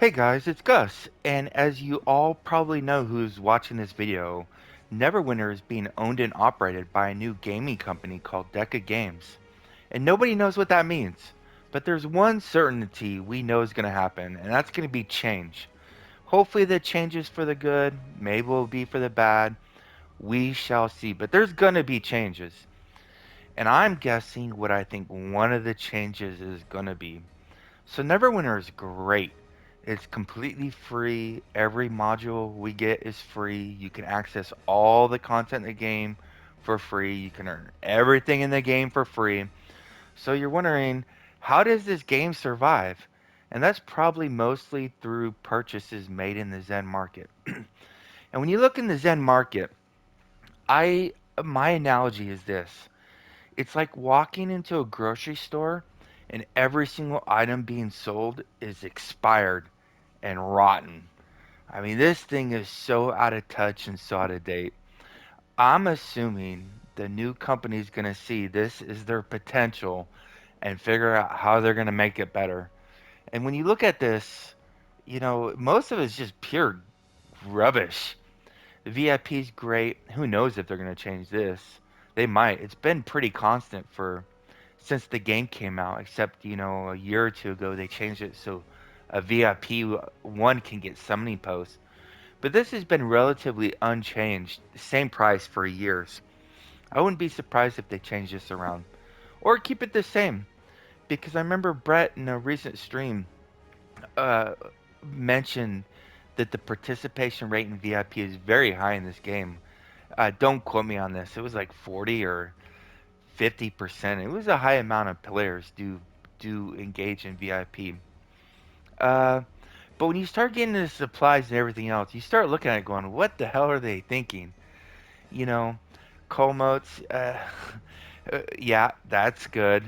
Hey guys, it's Gus, and as you all probably know who's watching this video, Neverwinter is being owned and operated by a new gaming company called Deca Games. And nobody knows what that means. But there's one certainty we know is going to happen, and that's going to be change. Hopefully the change is for the good, maybe it'll be for the bad. We shall see. But there's going to be changes. And I'm guessing what I think one of the changes is going to be. So Neverwinter is great. It's completely free. Every module we get is free. You can access all the content in the game for free. You can earn everything in the game for free. So you're wondering, how does this game survive? And that's probably mostly through purchases made in the Zen market. And when you look in the Zen market, I my analogy is this. It's like walking into a grocery store and every single item being sold is expired and rotten. I mean, this thing is so out of touch and so out of date. I'm assuming the new company is going to see this is their potential and figure out how they're going to make it better. And when you look at this, most of it's just pure rubbish. The VIP is great. Who knows if they're going to change this? They might. It's been pretty constant for since the game came out, except a year or two ago they changed it so a VIP one can get summoning posts. But this has been relatively unchanged, same price for years. I wouldn't be surprised if they change this around or keep it the same because I remember Brett in a recent stream uh, mentioned that the participation rate in VIP is very high in this game. Don't quote me on this. It was like 40 or 50%. It was a high amount of players do engage in VIP. Uh, but when you start getting into supplies and everything else, you start looking at it going, what the hell are they thinking? You know, Colmotes, yeah, that's good.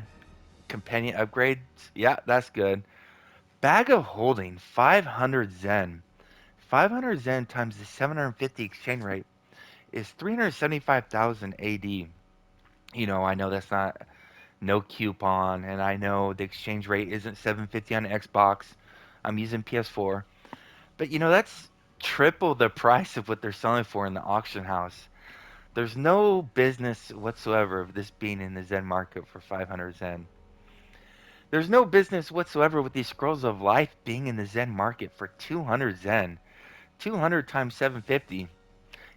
Companion upgrades, yeah, that's good. Bag of holding, 500 Zen. 500 Zen times the 750 exchange rate is 375,000 AD. I know that's not no coupon, and I know the exchange rate isn't 750 on Xbox. I'm using PS4, but that's triple the price of what they're selling for in the auction house. There's no business whatsoever of this being in the Zen market for 500 Zen. There's no business whatsoever with these scrolls of life being in the Zen market for 200 Zen. 200 times 750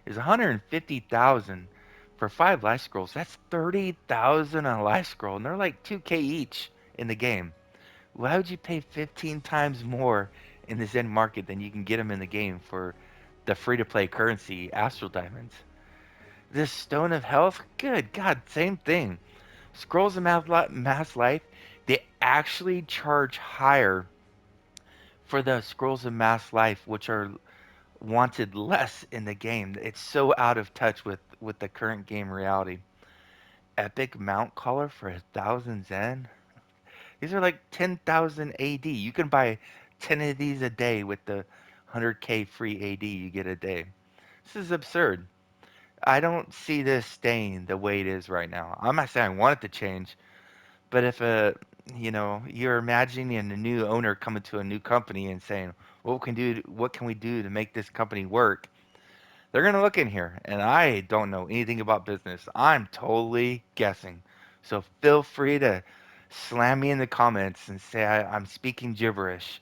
is 150,000 for 5 life scrolls. That's 30,000 a life scroll, and they're like 2K each in the game. Why would you pay 15 times more in the Zen market than you can get them in the game for the free to play currency, Astral Diamonds? This Stone of Health? Good God, same thing. Scrolls of Mass Life, they actually charge higher for the Scrolls of Mass Life, which are wanted less in the game. It's so out of touch with the current game reality. Epic Mount Caller for 1,000 Zen? These are like 10,000 AD. You can buy 10 of these a day with the 100k free AD you get a day. This is absurd. I don't see this staying the way it is right now. I'm not saying I want it to change, but if you're imagining a new owner coming to a new company and saying, what can we do to make this company work? They're going to look in here, and I don't know anything about business. I'm totally guessing. So feel free to slam me in the comments and say I'm speaking gibberish.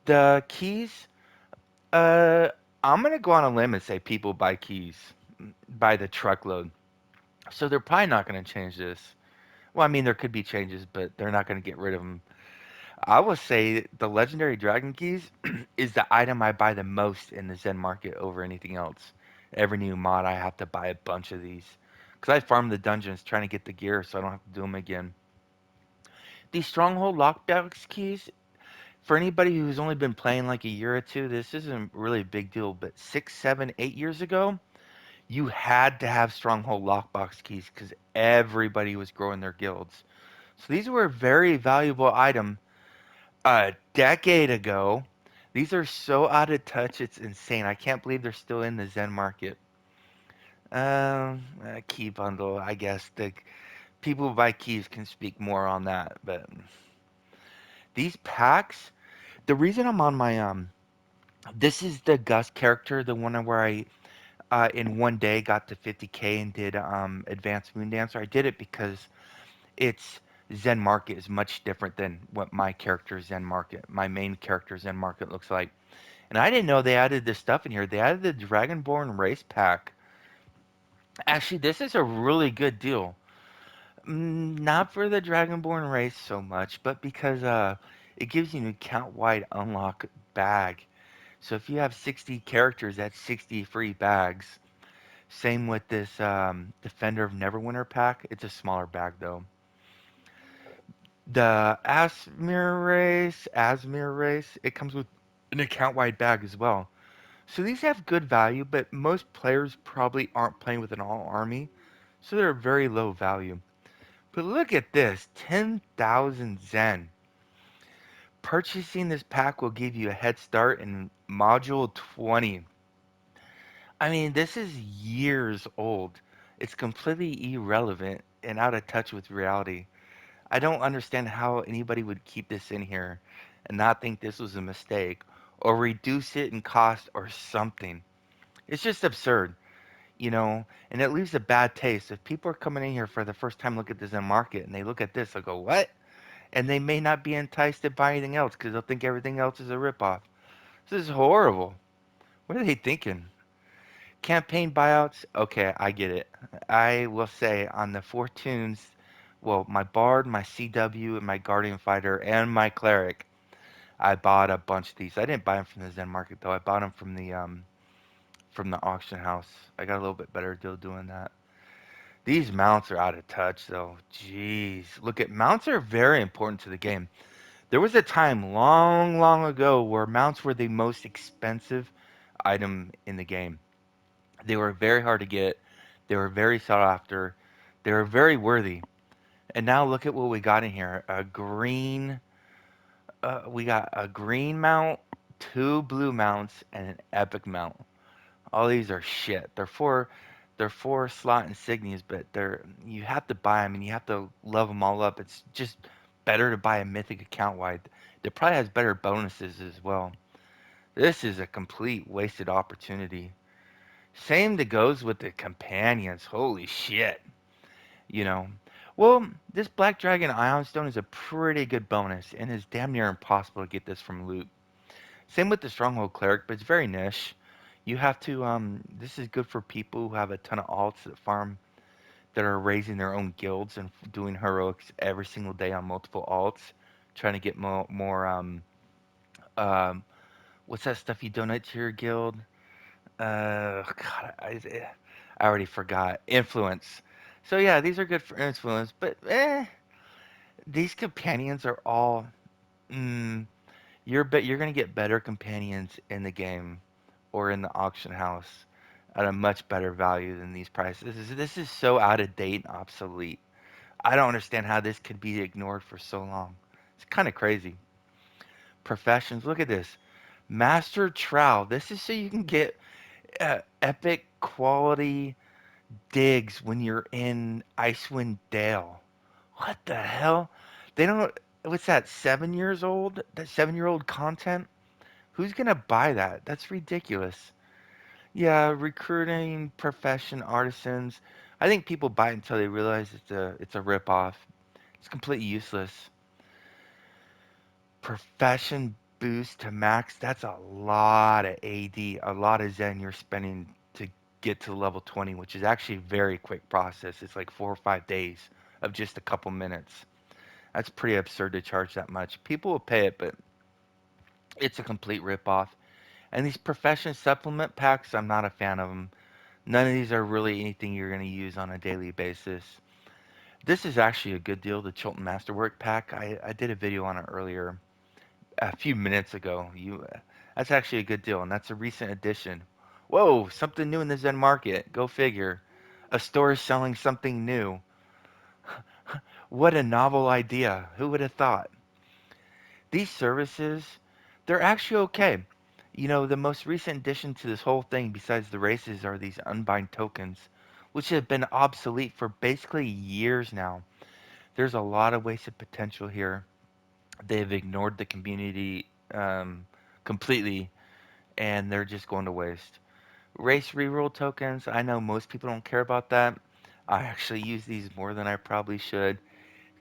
The keys, uh, I'm going to go on a limb and say people buy keys by the truckload. So they're probably not going to change this. Well, I mean, there could be changes, but they're not going to get rid of them. I will say the legendary dragon keys is the item I buy the most in the Zen market over anything else. Every new mod, I have to buy a bunch of these because I farm the dungeons trying to get the gear, so I don't have to do them again. These stronghold lockbox keys, for anybody who's only been playing like a year or two, this isn't really a big deal. But 6, 7, 8 years ago, you had to have stronghold lockbox keys because everybody was growing their guilds. So these were a very valuable item a decade ago. These are so out of touch, it's insane. I can't believe they're still in the Zen market. Key bundle, I guess the people who buy keys can speak more on that. But these packs, The reason I'm on my this is the Gus character, the one where I in one day got to 50K and did Advanced Moon Dancer. I did it because its Zen Market is much different than what my character Zen Market, my main character Zen Market looks like. And I didn't know they added this stuff in here. They added the Dragonborn race pack. Actually, this is a really good deal. Not for the Dragonborn race so much, but because it gives you an account-wide unlock bag. So if you have 60 characters, that's 60 free bags. Same with this Defender of Neverwinter pack. It's a smaller bag though. The Asmir race, it comes with an account-wide bag as well. So these have good value, but most players probably aren't playing with an all army, so they're very low value. But look at this, 10,000 Zen. Purchasing this pack will give you a head start in Module 20. I mean, this is years old. It's completely irrelevant and out of touch with reality. I don't understand how anybody would keep this in here and not think this was a mistake or reduce it in cost or something. It's just absurd, and it leaves a bad taste. If people are coming in here for the first time, look at this in market, and they look at this, they'll go, "What?" And they may not be enticed to buy anything else because they'll think everything else is a ripoff. This is horrible. What are they thinking? Campaign buyouts? Okay, I get it. I will say on the four tunes, well, my Bard, my CW, and my Guardian Fighter, and my Cleric, I bought a bunch of these. I didn't buy them from the Zen Market though. I bought them from the auction house. I got a little bit better deal doing that. These mounts are out of touch though. Jeez. Look at mounts are very important to the game. There was a time long, long ago where mounts were the most expensive item in the game. They were very hard to get. They were very sought after. They were very worthy. And now look at what we got in here. We got a green mount, two blue mounts, and an epic mount. All these are shit. They're four slot insignias, but you have to buy them and you have to love them all up. It's just better to buy a mythic account wide. It probably has better bonuses as well. This is a complete wasted opportunity. Same that goes with the companions. Holy shit. You know. Well, this Black Dragon Ion Stone is a pretty good bonus and is damn near impossible to get this from loot. Same with the Stronghold Cleric, but it's very niche. You have to this is good for people who have a ton of alts that farm that are raising their own guilds and doing heroics every single day on multiple alts, trying to get um what's that stuff you donate to your guild? God, I already forgot. Influence. So yeah, these are good for influence, but these companions are all. Mm, you're gonna get better companions in the game or in the auction house at a much better value than these prices. This is so out of date and obsolete. I don't understand how this could be ignored for so long. It's kind of crazy. Professions. Look at this. Master Trowel. This is so you can get epic quality digs when you're in Icewind Dale. What the hell? They don't. What's that? 7 years old? That 7 year old content? Who's gonna buy that? That's ridiculous. Yeah, recruiting profession artisans. I think people buy it until they realize it's a rip off. It's completely useless. Profession boost to max. That's a lot of AD, a lot of Zen you're spending to get to level 20, which is actually a very quick process. It's like 4 or 5 days of just a couple minutes. That's pretty absurd to charge that much. People will pay it, but it's a complete rip off. And these profession supplement packs, I'm not a fan of them. None of these are really anything you're going to use on a daily basis. This is actually a good deal, the Chilton Masterwork pack. I did a video on it earlier, a few minutes ago. That's actually a good deal, and that's a recent addition. Whoa, something new in the Zen market. Go figure. A store is selling something new. What a novel idea. Who would have thought? These services, they're actually okay. The most recent addition to this whole thing, besides the races, are these unbind tokens, which have been obsolete for basically years now. There's a lot of wasted potential here. They've ignored the community um, completely, and they're just going to waste. Race reroll tokens. I know most people don't care about that. I actually use these more than I probably should.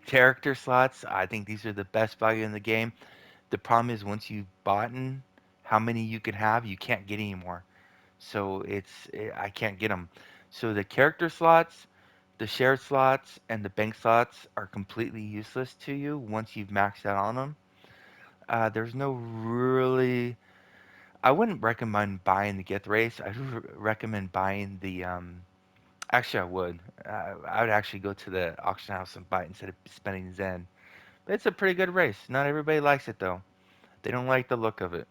Character slots. I think these are the best value in the game. The problem is once you've bought in how many you can have, you can't get any more. So I can't get them. So the character slots, the shared slots, and the bank slots are completely useless to you once you've maxed out on them. There's no really. I wouldn't recommend buying the Get Race. I'd recommend buying the. Actually, I would. I would actually go to the auction house and buy it instead of spending Zen. But it's a pretty good race. Not everybody likes it though. They don't like the look of it.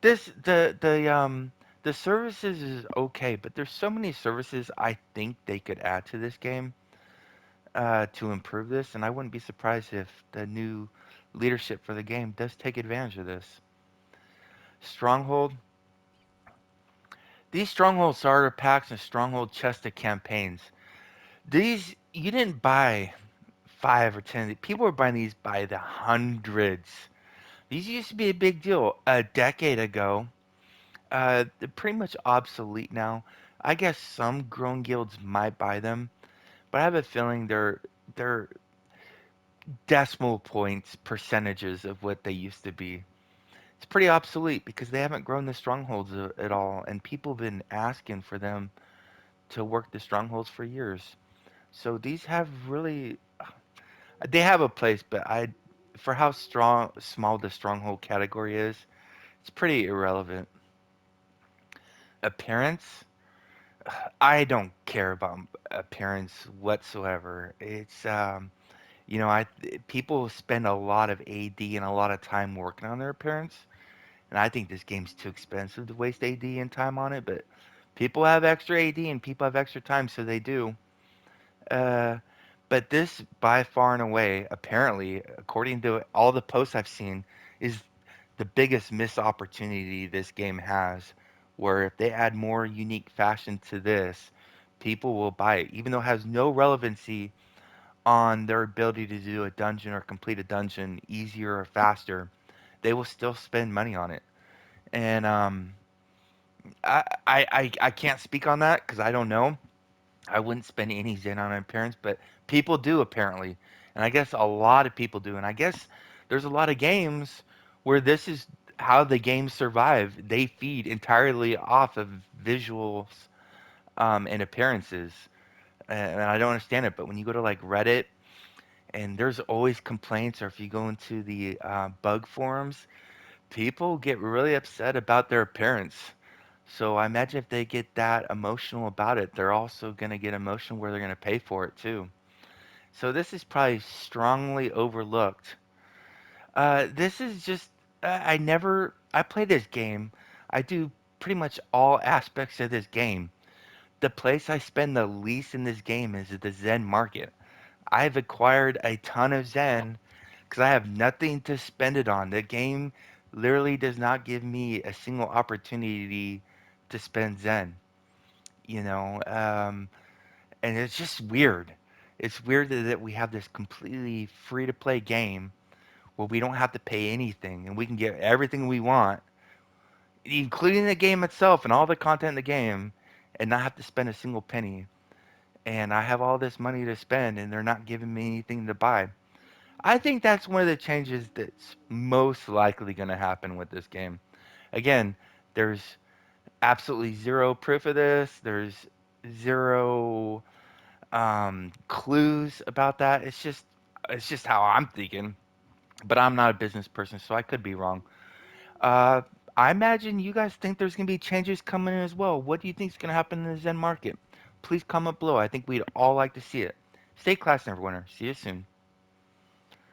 This the services is okay, but there's so many services I think they could add to this game to improve this, and I wouldn't be surprised if the new leadership for the game does take advantage of this. Stronghold. These Stronghold starter packs and Stronghold chested campaigns. These you didn't buy 5 or 10. People were buying these by the hundreds. These used to be a big deal a decade ago. They're pretty much obsolete now. I guess some grown guilds might buy them, but I have a feeling they're decimal points percentages of what they used to be. It's pretty obsolete because they haven't grown the strongholds at all, and people have been asking for them to work the strongholds for years. So these have really they have a place, but I for how small the stronghold category is, it's pretty irrelevant. Appearance, I don't care about appearance whatsoever. It's I people spend a lot of AD and a lot of time working on their appearance, and I think this game's too expensive to waste AD and time on it. But people have extra AD and people have extra time, so they do. Uh, but this, by far and away, apparently, according to all the posts I've seen, is the biggest missed opportunity this game has. Where if they add more unique fashion to this, people will buy it, even though it has no relevancy on their ability to do a dungeon or complete a dungeon easier or faster. They will still spend money on it, and I can't speak on that because I don't know. I wouldn't spend any Zen on appearance, but people do apparently, and I guess a lot of people do, and I guess there's a lot of games where this is how the games survive. They feed entirely off of visuals and appearances, and I don't understand it. But when you go to like Reddit, and there's always complaints, or if you go into the bug forums, people get really upset about their appearance. So I imagine if they get that emotional about it, they're also going to get emotional where they're going to pay for it too. So this is probably strongly overlooked. This is just I play this game. I do pretty much all aspects of this game. The place I spend the least in this game is at the Zen market. I've acquired a ton of Zen because I have nothing to spend it on. The game literally does not give me a single opportunity to spend Zen. You know, and it's just weird. It's weird that we have this completely free to play game where we don't have to pay anything and we can get everything we want, including the game itself and all the content in the game, and not have to spend a single penny. And I have all this money to spend, and they're not giving me anything to buy. I think that's one of the changes that's most likely going to happen with this game. Again, there's absolutely zero proof of this. There's zero clues about that. It's just how I'm thinking. But I'm not a business person, so I could be wrong. Uh, I imagine you guys think there's going to be changes coming in as well. What do you think is going to happen in the Zen market? Please comment below. I think we'd all like to see it. Stay classy, everyone. See you soon.